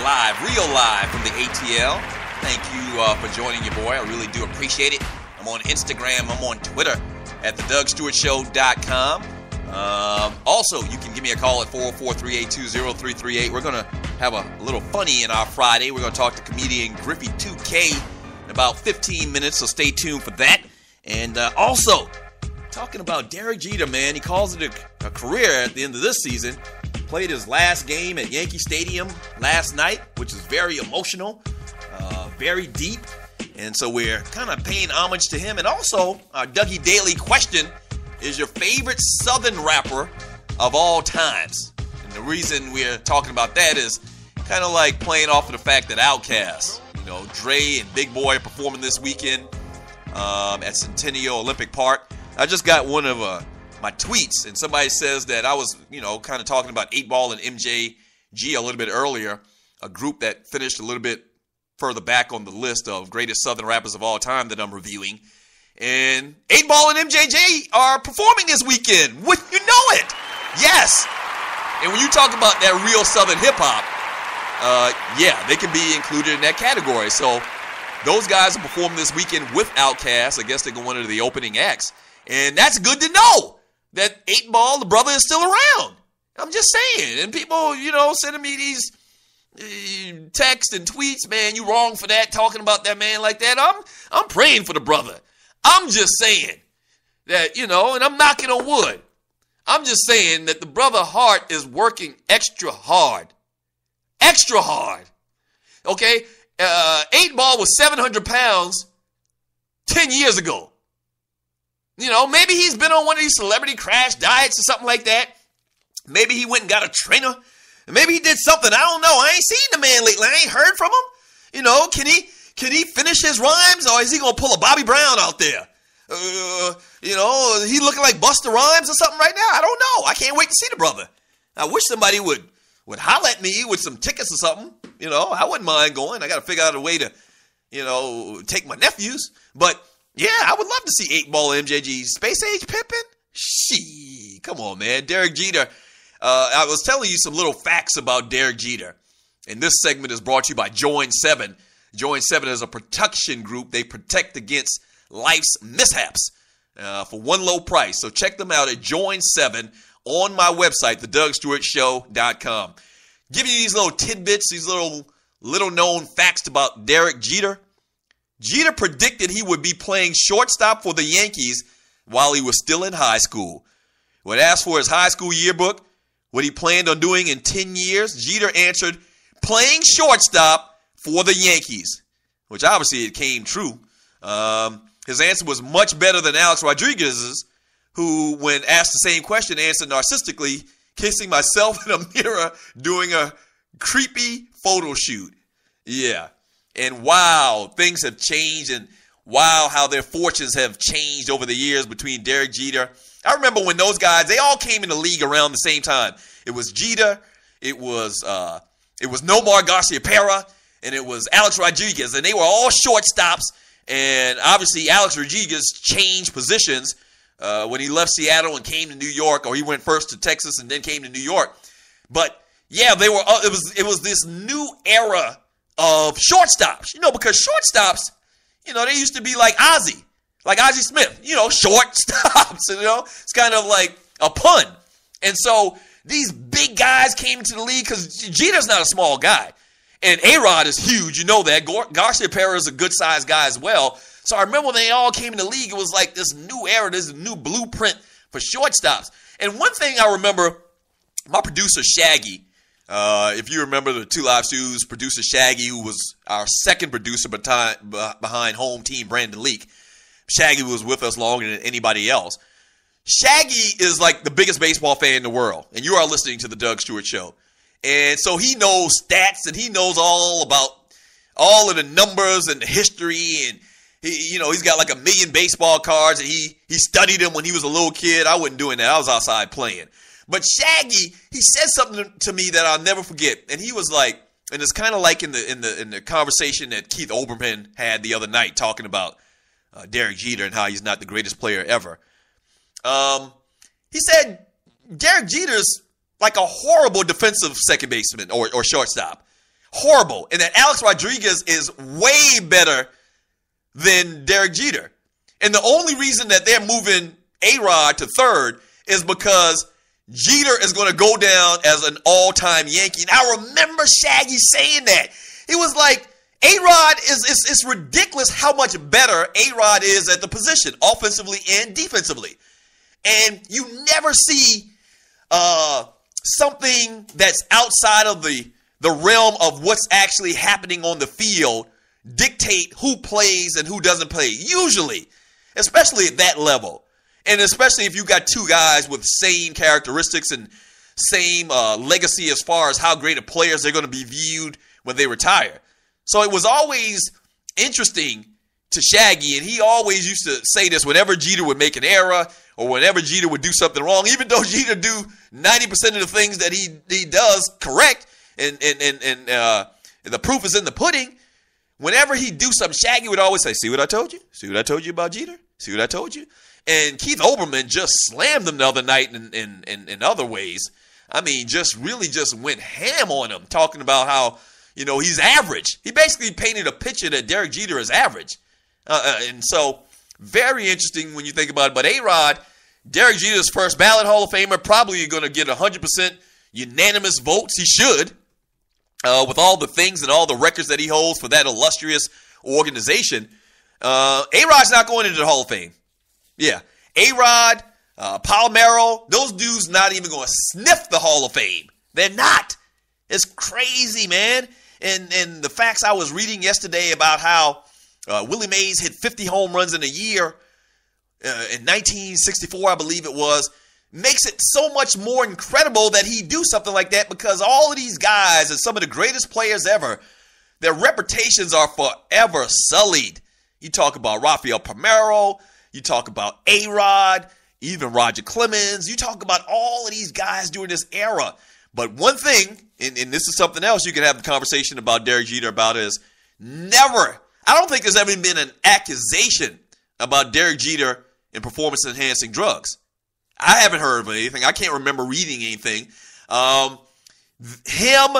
real live from the ATL. Thank you for joining your boy. I really do appreciate it. I'm on Instagram. I'm on Twitter at thedougsstewartshow.com. Also, you can give me a call at 404-382-0338. We're going to have a little funny in our Friday. We're going to talk to comedian Griffey 2K in about 15 minutes, so stay tuned for that. And also, talking about Derek Jeter, man. He calls it a career at the end of this season. Played his last game at Yankee Stadium last night, which is very emotional, very deep. And so we're kind of paying homage to him. And also, our Dougie Daily question is your favorite Southern rapper of all times. And the reason we're talking about that is kind of like playing off of the fact that Outkast, Dre and Big Boy are performing this weekend at Centennial Olympic Park. I just got one of my tweets, and somebody says that I was, kind of talking about 8Ball and MJG a little bit earlier, a group that finished a little bit further back on the list of greatest Southern rappers of all time that I'm reviewing. And 8Ball and MJG are performing this weekend. Would you know it? Yes. And when you talk about that real Southern hip-hop, they can be included in that category. So those guys are performing this weekend with Outkast. I guess they're going to the opening acts. And that's good to know that 8Ball, the brother, is still around. I'm just saying. And people, sending me these texts and tweets, man, you wrong for that, talking about that man like that. I'm praying for the brother. I'm just saying that, and I'm knocking on wood. I'm just saying that the brother heart is working extra hard. Extra hard. Okay? 8Ball was 700 pounds 10 years ago. Maybe he's been on one of these celebrity crash diets or something like that. Maybe he went and got a trainer. Maybe he did something. I don't know. I ain't seen the man lately. I ain't heard from him. Can he finish his rhymes, or is he going to pull a Bobby Brown out there? He looking like Busta Rhymes or something right now? I don't know. I can't wait to see the brother. I wish somebody would holler at me with some tickets or something. I wouldn't mind going. I got to figure out a way to, take my nephews. But yeah, I would love to see 8Ball and MJG. Space Age Pimpin'? Come on, man. Derek Jeter. I was telling you some little facts about Derek Jeter. And this segment is brought to you by Join 7. Join 7 is a protection group. They protect against life's mishaps for one low price. So check them out at Join 7 on my website, thedougsstewartshow.com. Giving you these little tidbits, these little known facts about Derek Jeter. Jeter predicted he would be playing shortstop for the Yankees while he was still in high school. When asked for his high school yearbook, what he planned on doing in 10 years, Jeter answered, playing shortstop for the Yankees, which obviously it came true. His answer was much better than Alex Rodriguez's, who, when asked the same question, answered narcissistically, kissing myself in a mirror doing a creepy photo shoot. Yeah. And wow, things have changed, and wow, how their fortunes have changed over the years between Derek Jeter. I remember when those guys, they all came in the league around the same time. It was Jeter, it was Nomar Garciaparra, and it was Alex Rodriguez, and they were all shortstops. And obviously, Alex Rodriguez changed positions when he left Seattle and came to New York, or he went first to Texas and then came to New York. But yeah, they were. It was this new era of shortstops, because shortstops, they used to be like Ozzie Smith, shortstops, it's kind of like a pun. And so these big guys came into the league because Jeter's not a small guy. And A-Rod is huge, that. Garciaparra is a good-sized guy as well. So I remember when they all came in the league, it was like this new era, this new blueprint for shortstops. And one thing I remember, my producer, Shaggy, if you remember the Two Live Stews, producer Shaggy, who was our second producer behind home team Brandon Leak. Shaggy was with us longer than anybody else. Shaggy is like the biggest baseball fan in the world, and you are listening to the Doug Stewart Show. And so he knows stats, and he knows all about all of the numbers and the history, and he's got like 1 million baseball cards, and he studied them when he was a little kid. I wasn't doing that. I was outside playing. But Shaggy, he said something to me that I'll never forget, and he was like, and it's kind of like in the conversation that Keith Olbermann had the other night talking about Derek Jeter and how he's not the greatest player ever. He said Derek Jeter's like a horrible defensive second baseman or shortstop. horrible, and that Alex Rodriguez is way better than Derek Jeter. And the only reason that they're moving A-Rod to third is because Jeter is going to go down as an all-time Yankee. And I remember Shaggy saying that. He was like, A-Rod it's ridiculous how much better A-Rod is at the position, offensively and defensively. And you never see something that's outside of the realm of what's actually happening on the field dictate who plays and who doesn't play. Usually, especially at that level. And especially if you got two guys with same characteristics and same legacy as far as how great of players they're going to be viewed when they retire. So it was always interesting to Shaggy, and he always used to say this whenever Jeter would make an error or whenever Jeter would do something wrong, even though Jeter do 90% of the things that he does correct, and the proof is in the pudding. Whenever he do something, Shaggy would always say, "See what I told you? See what I told you about Jeter? See what I told you?" And Keith Olbermann just slammed him the other night in other ways. I mean, just went ham on him, talking about how, he's average. He basically painted a picture that Derek Jeter is average. And so, very interesting when you think about it. But A-Rod, Derek Jeter's first ballot Hall of Famer, probably going to get 100% unanimous votes. He should, with all the things and all the records that he holds for that illustrious organization. A-Rod's not going into the Hall of Fame. Yeah, A-Rod, Palomero, those dudes not even going to sniff the Hall of Fame. They're not. It's crazy, man. And the facts I was reading yesterday about how Willie Mays hit 50 home runs in a year in 1964, I believe it was, makes it so much more incredible that he do something like that, because all of these guys and some of the greatest players ever, their reputations are forever sullied. You talk about Rafael Palmeiro, you talk about A-Rod, even Roger Clemens. You talk about all of these guys during this era. But one thing, and this is something else you can have the conversation about Derek Jeter about, is never, I don't think there's ever been an accusation about Derek Jeter in performance-enhancing drugs. I haven't heard of anything. I can't remember reading anything. Him,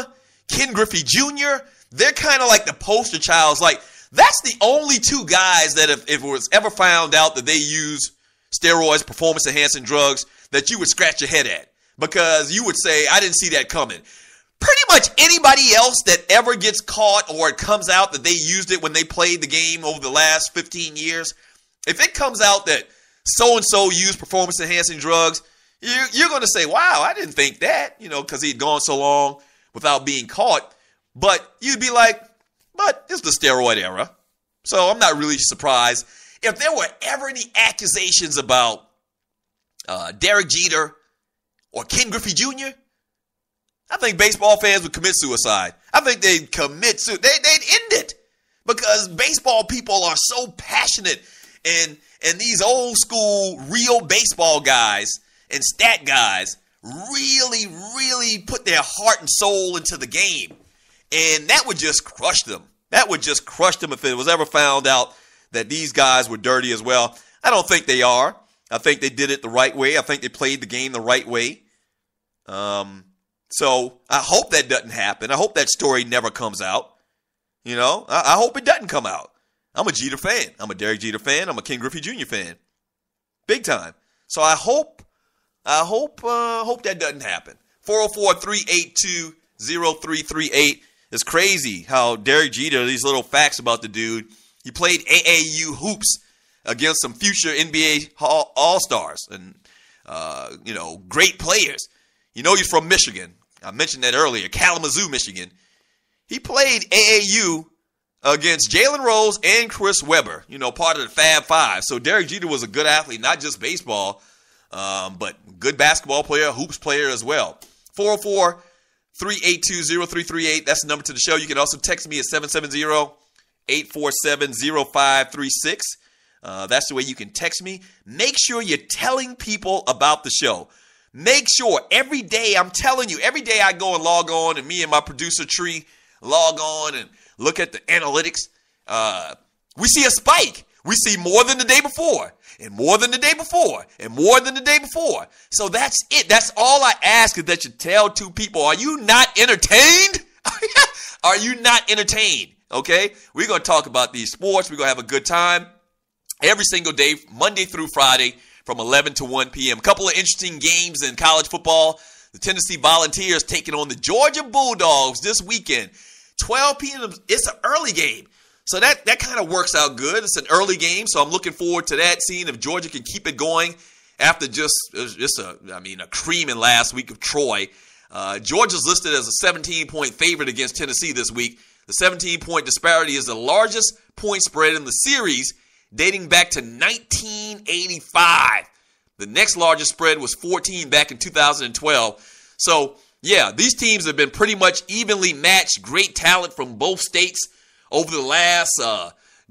Ken Griffey Jr., they're kind of like the poster childs. Like, that's the only two guys that if it was ever found out that they use steroids, performance-enhancing drugs, that you would scratch your head at. Because you would say, I didn't see that coming. Pretty much anybody else that ever gets caught or it comes out that they used it when they played the game over the last 15 years, if it comes out that so-and-so used performance-enhancing drugs, you're going to say, wow, I didn't think that, because he'd gone so long without being caught. But you'd be like, but it's the steroid era. So I'm not really surprised. If there were ever any accusations about Derek Jeter or Ken Griffey Jr., I think baseball fans would commit suicide. I think they'd commit suicide. They'd end it, because baseball people are so passionate, and these old school real baseball guys and stat guys really, really put their heart and soul into the game. And that would just crush them. That would just crush them if it was ever found out that these guys were dirty as well. I don't think they are. I think they did it the right way. I think they played the game the right way. So I hope that doesn't happen. I hope that story never comes out. I hope it doesn't come out. I'm a Jeter fan. I'm a Derek Jeter fan. I'm a Ken Griffey Jr. fan. Big time. So I hope that doesn't happen. 404-382-0338. It's crazy how Derek Jeter, these little facts about the dude, he played AAU hoops against some future NBA All-Stars and, great players. He's from Michigan. I mentioned that earlier, Kalamazoo, Michigan. He played AAU against Jalen Rose and Chris Webber, part of the Fab Five. So Derek Jeter was a good athlete, not just baseball, but good basketball player, hoops player as well. 404-382-0338. That's the number to the show. You can also text me at 770-847-0536. That's the way you can text me. Make sure you're telling people about the show. Make sure every day, I'm telling you, every day I go and log on, and me and my producer Tree log on and look at the analytics. We see a spike. We see more than the day before, and more than the day before, and more than the day before. So that's it. That's all I ask, is that you tell two people, are you not entertained? Are you not entertained? Okay, we're going to talk about these sports. We're going to have a good time every single day, Monday through Friday, from 11 to 1 p.m. A couple of interesting games in college football. The Tennessee Volunteers taking on the Georgia Bulldogs this weekend. 12 p.m. It's an early game. So that kind of works out good. It's an early game, so I'm looking forward to that, seeing if Georgia can keep it going after just a creaming last week of Troy. Georgia's listed as a 17-point favorite against Tennessee this week. The 17-point disparity is the largest point spread in the series, dating back to 1985. The next largest spread was 14 back in 2012. So, yeah, these teams have been pretty much evenly matched. Great talent from both states over the last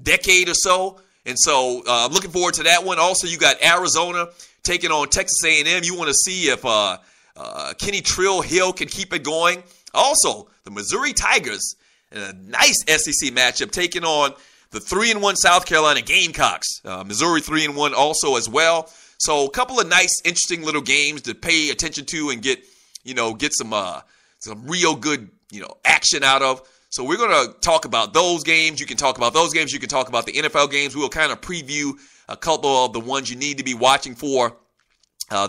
decade or so. And so I'm looking forward to that one. Also, you got Arizona taking on Texas A&M. You want to see if Kenny Trill Hill can keep it going. Also, the Missouri Tigers, in a nice SEC matchup, taking on the 3-1 South Carolina Gamecocks. Missouri 3-1 also as well. So a couple of nice, interesting little games to pay attention to and get some real good, action out of. So we're going to talk about those games. You can talk about those games. You can talk about the NFL games. We will kind of preview a couple of the ones you need to be watching for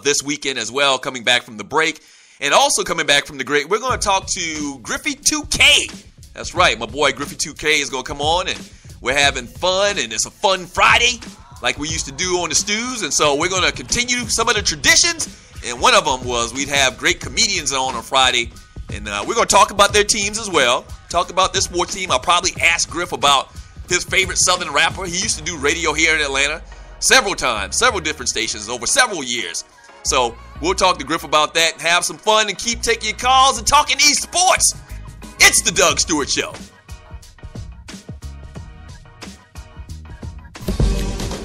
this weekend as well, coming back from the break. And also coming back from the break, we're going to talk to Griffey 2K. That's right. My boy Griffey 2K is going to come on, and we're having fun, and it's a fun Friday like we used to do on the Stews. And so we're going to continue some of the traditions. And one of them was we'd have great comedians on Friday. And we're going to talk about their teams as well. Talk about this sports team. I'll probably ask Griff about his favorite Southern rapper. He used to do radio here in Atlanta several times, several different stations over several years. So we'll talk to Griff about that, have some fun, and keep taking your calls and talking esports. It's the Doug Stewart Show.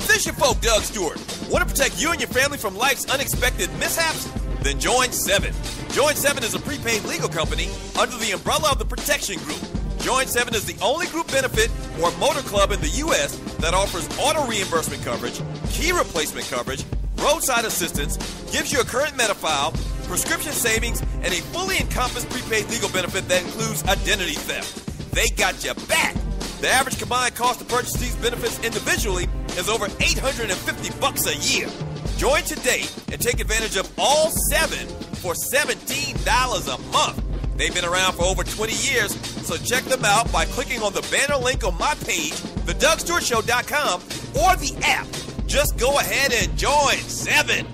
This your folk, Doug Stewart. Want to protect you and your family from life's unexpected mishaps? Then join 7. Join 7 is a prepaid legal company under the umbrella of the Protection Group. Join 7 is the only group benefit or motor club in the U.S. that offers auto reimbursement coverage, key replacement coverage, roadside assistance, gives you a current Medi-file, prescription savings, and a fully encompassed prepaid legal benefit that includes identity theft. They got your back. The average combined cost to purchase these benefits individually is over $850 a year. Join today and take advantage of all 7 for $17 a month. They've been around for over 20 years, so check them out by clicking on the banner link on my page, thedougstewartshow.com, or the app. Just go ahead and join 7.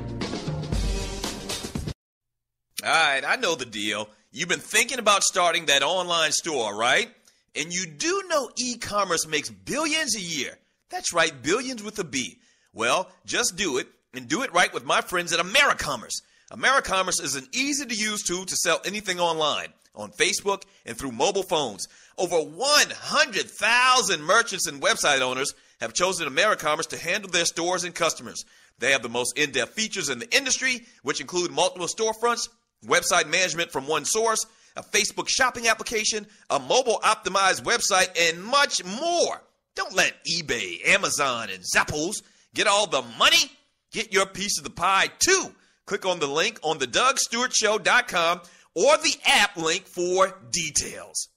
All right, I know the deal. You've been thinking about starting that online store, right? And you do know e-commerce makes billions a year. That's right, billions with a B. Well, just do it, and do it right with my friends at AmeriCommerce. AmeriCommerce is an easy-to-use tool to sell anything online, on Facebook, and through mobile phones. Over 100,000 merchants and website owners have chosen AmeriCommerce to handle their stores and customers. They have the most in-depth features in the industry, which include multiple storefronts, website management from one source, a Facebook shopping application, a mobile-optimized website, and much more. Don't let eBay, Amazon, and Zappos get all the money. Get your piece of the pie, too. Click on the link on thedougstewartshow.com or the app link for details.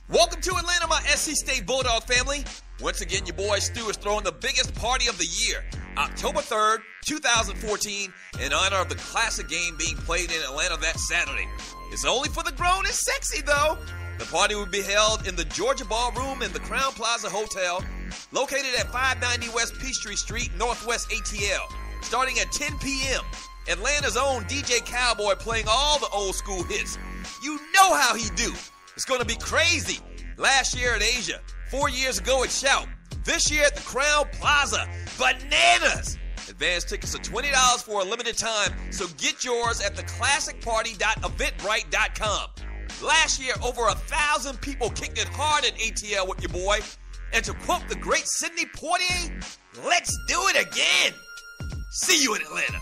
Welcome to Atlanta, my SC State Bulldog family. Once again, your boy Stu is throwing the biggest party of the year, October 3rd, 2014, in honor of the classic game being played in Atlanta that Saturday. It's only for the grown and sexy, though. The party will be held in the Georgia Ballroom in the Crown Plaza Hotel, located at 590 West Peachtree Street, Northwest ATL, starting at 10 p.m. Atlanta's own DJ Cowboy playing all the old school hits. You know how he do. It's going to be crazy. Last year at Asia, 4 years ago at Shout, this year at the Crown Plaza. Bananas! Advance tickets are $20 for a limited time, so get yours at theclassicparty.eventbrite.com. Last year, over 1,000 people kicked it hard at ATL with your boy. And to quote the great Sidney Poitier, let's do it again. See you in Atlanta.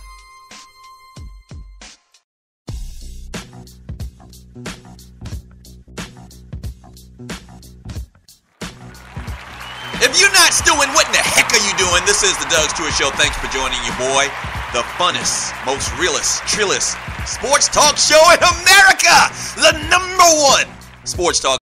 If you're not stewing, what in the heck are you doing? This is the Doug Stewart Show. Thanks for joining your boy. The funnest, most realest, trillest sports talk show in America. The number one. Sports Talk.